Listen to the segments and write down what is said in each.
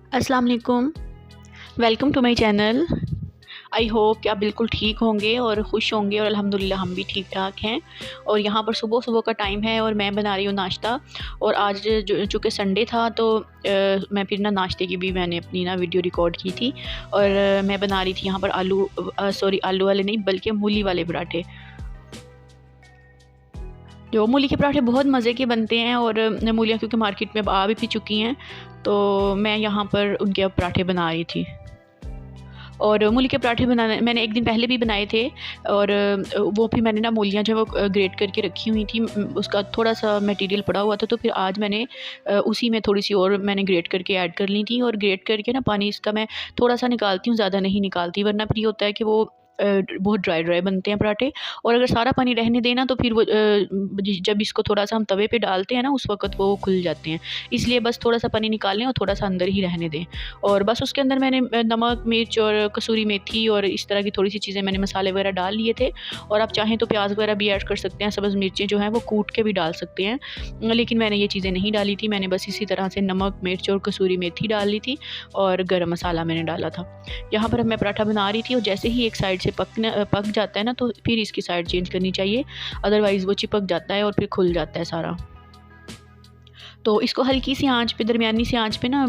अस्सलाम वालेकुम। Welcome to my channel. I hope कि आप बिल्कुल ठीक होंगे और खुश होंगे और अल्हम्दुलिल्लाह हम भी ठीक ठाक हैं। और यहाँ पर सुबह सुबह का टाइम है और मैं बना रही हूँ नाश्ता। और आज जो चूँकि संडे था तो मैं फिर ना नाश्ते की भी मैंने अपनी ना वीडियो रिकॉर्ड की थी। और मैं बना रही थी यहाँ पर आलू वाले नहीं बल्कि मूली वाले पराठे। जो मूली के पराठे बहुत मज़े के बनते हैं और मूलियाँ क्योंकि मार्केट में अब आ भी चुकी हैं, तो मैं यहाँ पर उनके अब पराठे बना रही थी। और मूली के पराठे बनाने मैंने एक दिन पहले भी बनाए थे। और वो भी मैंने ना मूलियाँ जो है वो ग्रेट करके रखी हुई थी। उसका थोड़ा-सा मटीरियल पड़ा हुआ था, तो फिर आज मैंने उसी में थोड़ी-सी और मैंने ग्रेट करके ऐड कर ली थी। और ग्रेट करके ना पानी इसका मैं थोड़ा-सा निकालती हूँ, ज़्यादा नहीं निकालती, वरना फिर ये होता है कि वो बहुत ड्राई बनते हैं पराठे। और अगर सारा पानी रहने दें ना तो फिर वो जब इसको थोड़ा-सा हम तवे पे डालते हैं ना उस वक़्त वो खुल जाते हैं। इसलिए बस थोड़ा-सा पानी निकाल लें और थोड़ा-सा अंदर ही रहने दें। और बस उसके अंदर मैंने नमक, मिर्च और कसूरी मेथी और इस तरह की थोड़ी-सी चीज़ें मैंने मसाले वगैरह डाल लिए थे। और आप चाहें तो प्याज़ वगैरह भी ऐड कर सकते हैं, सब्ज़ मिर्चें जो हैं वो कूट के भी डाल सकते हैं। लेकिन मैंने ये चीज़ें नहीं डाली थी, मैंने बस इसी तरह से नमक, मिर्च और कसूरी मेथी डाल ली थी और गरम मसाला मैंने डाला था। यहाँ पर अब मैं पराठा बना रही थी और जैसे ही एक साइड से पक जाता है ना तो फिर इसकी साइड चेंज करनी चाहिए, अदरवाइज़ वो चिपक जाता है और फिर खुल जाता है सारा। तो इसको हल्की सी आँच पे, दरमियानी सी आँच पे ना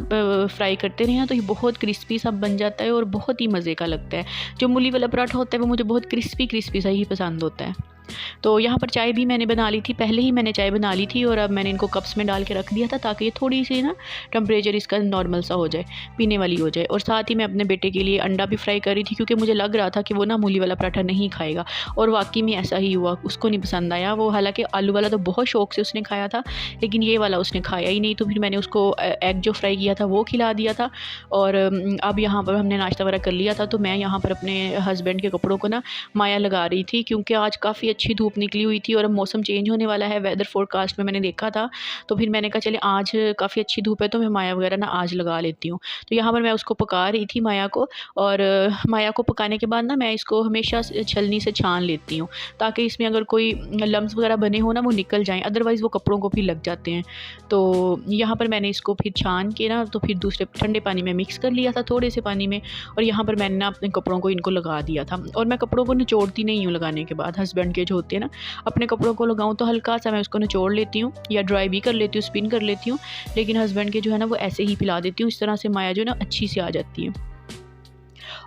फ्राई करते रहें तो ये बहुत क्रिस्पी सा बन जाता है और बहुत ही मज़े का लगता है। जो मूली वाला पराठा होता है वो मुझे बहुत क्रिस्पी सा ही पसंद होता है। तो यहाँ पर चाय भी मैंने बना ली थी, पहले ही मैंने चाय बना ली थी और अब मैंने इनको कप्स में डाल के रख दिया था ताकि ये थोड़ी-सी ना टेम्परेचर इसका नॉर्मल सा हो जाए, पीने वाली हो जाए। और साथ ही मैं अपने बेटे के लिए अंडा भी फ्राई कर रही थी क्योंकि मुझे लग रहा था कि वो ना मूली वाला पराठा नहीं खाएगा। और वाक़ई में ऐसा ही हुआ, उसको नहीं पसंद आया। वो हालाँकि आलू वाला तो बहुत शौक से उसने खाया था, लेकिन ये वाला उसने खाया ही नहीं। तो फिर मैंने उसको एग जो फ्राई किया था वो खिला दिया था। और अब यहाँ पर हमने नाश्ता वगैरह कर लिया था, तो मैं यहाँ पर अपने हस्बैंड के कपड़ों को ना माया लगा रही थी क्योंकि आज काफ़ी अच्छी धूप निकली हुई थी और अब मौसम चेंज होने वाला है, वेदर फोरकास्ट में मैंने देखा था। तो फिर मैंने कहा चले आज काफ़ी अच्छी धूप है तो मैं माया वगैरह ना आज लगा लेती हूँ। तो यहाँ पर मैं उसको पका रही थी माया को। और माया को पकाने के बाद ना मैं इसको हमेशा छलनी से छान लेती हूँ ताकि इसमें अगर कोई लम्स वगैरह बने हो ना वो निकल जाएँ, अदरवाइज़ वो कपड़ों को भी लग जाते हैं। तो यहाँ पर मैंने इसको फिर छान के ना तो फिर दूसरे ठंडे पानी में मिक्स कर लिया था, थोड़े से पानी में। और यहाँ पर मैंने ना अपने कपड़ों को इनको लगा दिया था। और मैं कपड़ों को निचोड़ती नहीं हूँ लगाने के बाद, हस्बैंड के जो होते हैं ना, अपने कपड़ों को लगाऊँ तो हल्का-सा मैं उसको निचोड़ लेती हूँ या ड्राई भी कर लेती हूँ, स्पिन कर लेती हूँ। लेकिन हस्बैंड के जो है ना वो ऐसे ही फैला देती हूँ, इस तरह से माया जो है ना अच्छी सी आ जाती है।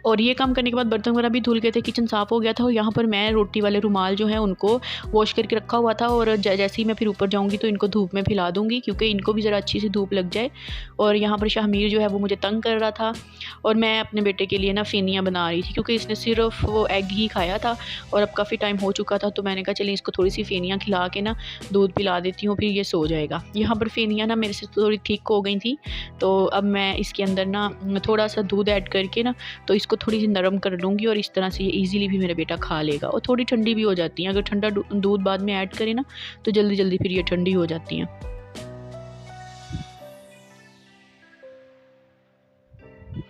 और ये काम करने के बाद बर्तन वगैरह भी धुल गए थे, किचन साफ़ हो गया था। और यहाँ पर मैं रोटी वाले रुमाल जो हैं उनको वॉश करके रखा हुआ था और जैसे ही मैं फिर ऊपर जाऊँगी तो इनको धूप में फैला दूँगी क्योंकि इनको भी ज़रा अच्छी सी धूप लग जाए। और यहाँ पर शाहमीर जो है वो मुझे तंग कर रहा था और मैं अपने बेटे के लिए ना फेनियाँ बना रही थी क्योंकि इसने सिर्फ़ वो एग ही खाया था और अब काफ़ी टाइम हो चुका था। तो मैंने कहा चलिए इसको थोड़ी-सी फेनियाँ खिला के ना दूध पिला देती हूँ, फिर ये सो जाएगा। यहाँ पर फेनियाँ ना मेरे से थोड़ी थिक हो गई थी, तो अब मैं इसके अंदर ना थोड़ा-सा दूध ऐड करके ना तो इसको थोड़ी-सी नरम कर लूँगी और इस तरह से ये ईज़िली भी मेरा बेटा खा लेगा। और थोड़ी ठंडी भी हो जाती हैं, अगर ठंडा दूध बाद में ऐड करें ना तो जल्दी-जल्दी फिर ये ठंडी हो जाती हैं।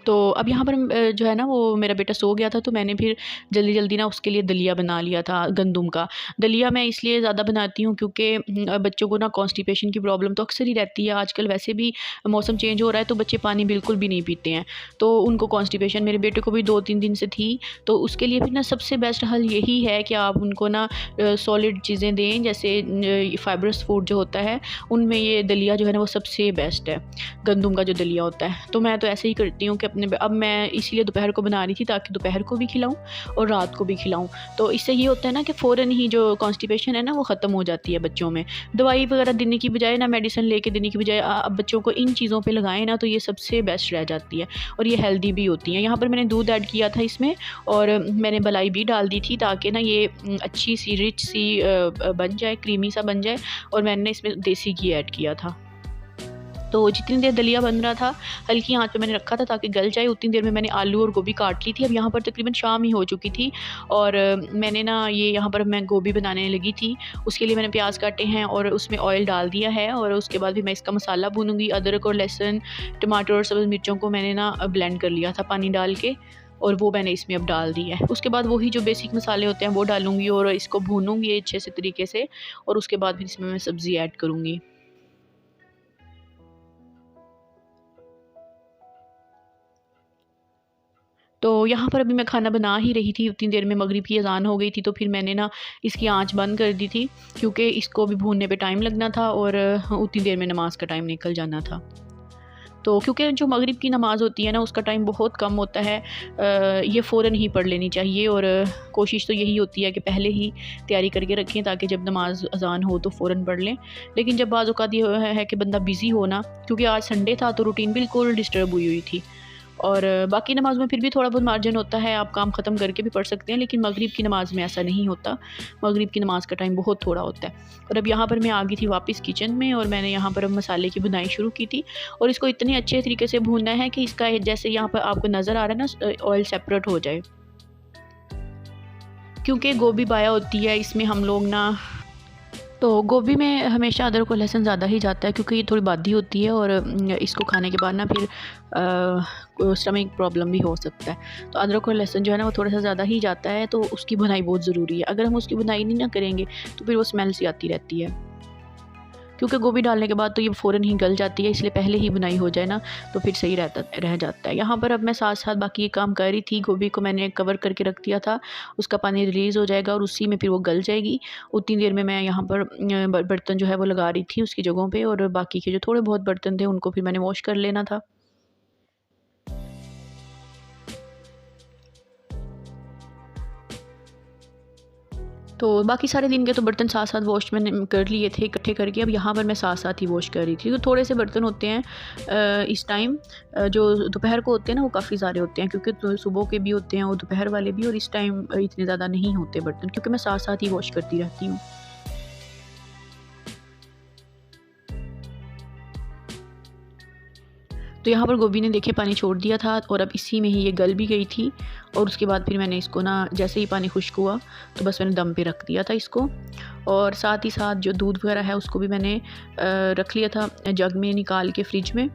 तो अब यहाँ पर जो है ना वो मेरा बेटा सो गया था तो मैंने फिर जल्दी-जल्दी ना उसके लिए दलिया बना लिया था गंदम का। दलिया मैं इसलिए ज़्यादा बनाती हूँ क्योंकि बच्चों को ना कॉन्स्टिपेशन की प्रॉब्लम तो अक्सर ही रहती है। आजकल वैसे भी मौसम चेंज हो रहा है तो बच्चे पानी बिल्कुल भी नहीं पीते हैं। तो उनको कॉन्स्टिपेशन, मेरे बेटे को भी 2-3 दिन से थी। तो उसके लिए फिर ना सबसे बेस्ट हल यही है कि आप उनको ना सॉलिड चीज़ें दें, जैसे फाइबरस फूड जो होता है उनमें ये दलिया जो है ना वो सबसे बेस्ट है, गंदम का जो दलिया होता है। तो मैं तो ऐसे ही करती हूँ कि अब मैं इसीलिए दोपहर को बना रही थी ताकि दोपहर को भी खिलाऊँ और रात को भी खिलाऊँ। तो इससे ये होता है ना कि फ़ौरन ही जो कॉन्स्टिपेशन है ना वो ख़त्म हो जाती है बच्चों में। दवाई वगैरह देने की बजाय ना, मेडिसिन लेके देने की बजाय अब बच्चों को इन चीज़ों पे लगाएँ ना तो ये सबसे बेस्ट रह जाती है और ये हेल्दी भी होती हैं। यहाँ पर मैंने दूध ऐड किया था इसमें और मैंने मलाई भी डाल दी थी ताकि ना ये अच्छी सी रिच सी बन जाए, क्रीमी सा बन जाए। और मैंने इसमें देसी घी ऐड किया था। तो जितनी देर दलिया बन रहा था, हल्की आँच पे मैंने रखा था ताकि गल जाए, उतनी देर में मैंने आलू और गोभी काट ली थी। अब यहाँ पर तकरीबन शाम ही हो चुकी थी और मैंने ना ये यहाँ पर मैं गोभी बनाने लगी थी। उसके लिए मैंने प्याज़ काटे हैं और उसमें ऑयल डाल दिया है और उसके बाद भी मैं इसका मसाला भूनूँगी। अदरक और लहसुन, टमाटर और सब्ज़ मिर्चों को मैंने ना ब्लेंड कर लिया था पानी डाल के और वो मैंने इसमें अब डाल दिया है। उसके बाद वही जो बेसिक मसाले होते हैं वो डालूँगी और इसको भूनूँगी अच्छे से तरीके से और उसके बाद फिर इसमें मैं सब्ज़ी ऐड करूँगी। तो यहाँ पर अभी मैं खाना बना ही रही थी, उतनी देर में मगरिब की अज़ान हो गई थी। तो फिर मैंने ना इसकी आंच बंद कर दी थी, क्योंकि इसको भी भूनने पे टाइम लगना था और उतनी देर में नमाज़ का टाइम निकल जाना था। तो क्योंकि जो मगरिब की नमाज़ होती है ना, उसका टाइम बहुत कम होता है, ये फ़ौरन ही पढ़ लेनी चाहिए। और कोशिश तो यही होती है कि पहले ही तैयारी करके रखें, ताकि जब नमाज अज़ान हो तो फ़ौरन पढ़ लें। लेकिन जब बाज़ औक़ात ये है कि बंदा बिज़ी हो ना, क्योंकि आज संडे था तो रूटीन बिल्कुल डिस्टर्ब हुई हुई थी। और बाकी नमाज़ में फिर भी थोड़ा बहुत मार्जिन होता है, आप काम ख़त्म करके भी पढ़ सकते हैं, लेकिन मगरिब की नमाज़ में ऐसा नहीं होता। मगरिब की नमाज़ का टाइम बहुत थोड़ा होता है। और अब यहाँ पर मैं आ गई थी वापस किचन में, और मैंने यहाँ पर अब मसाले की भुनाई शुरू की थी। और इसको इतने अच्छे तरीके से भूनना है कि इसका जैसे यहाँ पर आपको नज़र आ रहा है ना, ऑयल सेपरेट हो जाए। क्योंकि गोभी बाया होती है इसमें हम लोग ना, तो गोभी में हमेशा अदरक और लहसुन ज़्यादा ही जाता है, क्योंकि ये थोड़ी बादी होती है और इसको खाने के बाद ना फिर स्टमक प्रॉब्लम भी हो सकता है। तो अदरक और लहसुन जो है ना, वो थोड़ा सा ज़्यादा ही जाता है, तो उसकी भुनाई बहुत ज़रूरी है। अगर हम उसकी भुनाई नहीं ना करेंगे तो फिर वो स्मेल सी आती रहती है, क्योंकि गोभी डालने के बाद तो ये फ़ौरन ही गल जाती है, इसलिए पहले ही बुनाई हो जाए ना तो फिर सही रह जाता है। यहाँ पर अब मैं साथ साथ बाकी ये काम कर रही थी। गोभी को मैंने कवर करके रख दिया था, उसका पानी रिलीज़ हो जाएगा और उसी में फिर वो गल जाएगी। उतनी देर में मैं यहाँ पर बर्तन जो है वो लगा रही थी उसकी जगहों पर, और बाकी के जो थोड़े बहुत बर्तन थे उनको फिर मैंने वॉश कर लेना था। तो बाकी सारे दिन के तो बर्तन साथ साथ वॉश मैंने कर लिए थे इकट्ठे करके। अब यहाँ पर मैं साथ साथ ही वॉश कर रही थी। तो थोड़े से बर्तन होते हैं इस टाइम, जो दोपहर को होते हैं ना वो काफ़ी सारे होते हैं, क्योंकि तो सुबह के भी होते हैं और दोपहर वाले भी, और इस टाइम इतने ज़्यादा नहीं होते बर्तन, क्योंकि मैं साथ साथ ही वॉश करती रहती हूँ। तो यहाँ पर गोभी ने देखिए पानी छोड़ दिया था, और अब इसी में ही ये गल भी गई थी। और उसके बाद फिर मैंने इसको ना, जैसे ही पानी खुश्क हुआ तो बस मैंने दम पे रख दिया था इसको। और साथ ही साथ जो दूध वगैरह है उसको भी मैंने रख लिया था जग में निकाल के फ्रिज में।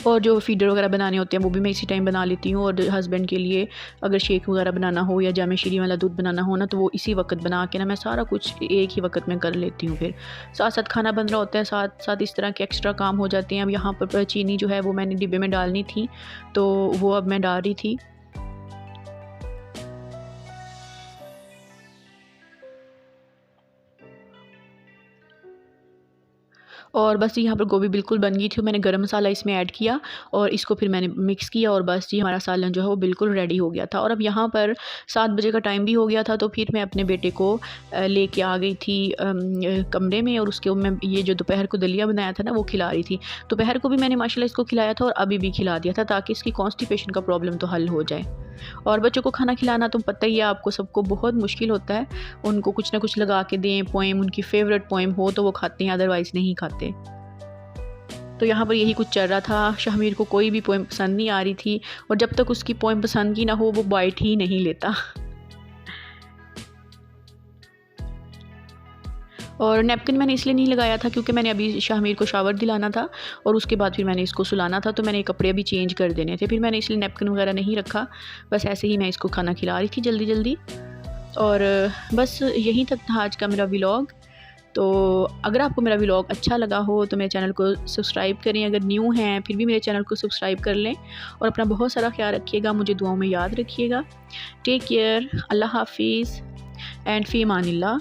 और जो फीडर वगैरह बनाने होते हैं वो भी मैं इसी टाइम बना लेती हूँ। और हस्बैंड के लिए अगर शेक वगैरह बनाना हो या जामे शीरी वाला दूध बनाना हो ना, तो वो इसी वक्त बना के ना मैं सारा कुछ एक ही वक्त में कर लेती हूँ। फिर साथ साथ खाना बन रहा होता है, साथ साथ इस तरह के एक्स्ट्रा काम हो जाते हैं। अब यहाँ पर चीनी जो है वो मैंने डिब्बे में डालनी थी, तो वो अब मैं डाल रही थी। और बस यहाँ पर गोभी बिल्कुल बन गई थी। मैंने गरम मसाला इसमें ऐड किया और इसको फिर मैंने मिक्स किया, और बस जी हमारा सालन जो है वो बिल्कुल रेडी हो गया था। और अब यहाँ पर 7 बजे का टाइम भी हो गया था, तो फिर मैं अपने बेटे को लेके आ गई थी कमरे में, और उसके मैं ये जो दोपहर को दलिया बनाया था ना वो खिला रही थी। दोपहर को भी मैंने माशाल्लाह इसको खिलाया था और अभी भी खिला दिया था, ताकि इसकी कॉन्स्टिपेशन का प्रॉब्लम तो हल हो जाए। और बच्चों को खाना खिलाना तो पता ही है आपको सबको बहुत मुश्किल होता है। उनको कुछ ना कुछ लगा के दें, पोएम उनकी फ़ेवरेट पोएम हो तो वो खाते हैं, अदरवाइज़ नहीं खाते। तो यहाँ पर यही कुछ चल रहा था। शाहमीर को कोई भी पोएम पसंद नहीं आ रही थी, और जब तक उसकी पोएम पसंद की ना हो वो बाइट ही नहीं लेता। और नैपकिन मैंने इसलिए नहीं लगाया था क्योंकि मैंने अभी शाहमीर को शावर दिलाना था, और उसके बाद फिर मैंने इसको सुलाना था, तो मैंने कपड़े अभी चेंज कर देने थे। फिर मैंने इसलिए नैपकिन वगैरह नहीं रखा, बस ऐसे ही मैं इसको खाना खिला रही थी जल्दी जल्दी। और बस यहीं तक था आज का मेरा व्लॉग। तो अगर आपको मेरा व्लॉग अच्छा लगा हो तो मेरे चैनल को सब्सक्राइब करें। अगर न्यू हैं फिर भी मेरे चैनल को सब्सक्राइब कर लें, और अपना बहुत सारा ख्याल रखिएगा, मुझे दुआओं में याद रखिएगा। टेक केयर, अल्लाह हाफिज़ एंड फ़ी अमानिल्लाह।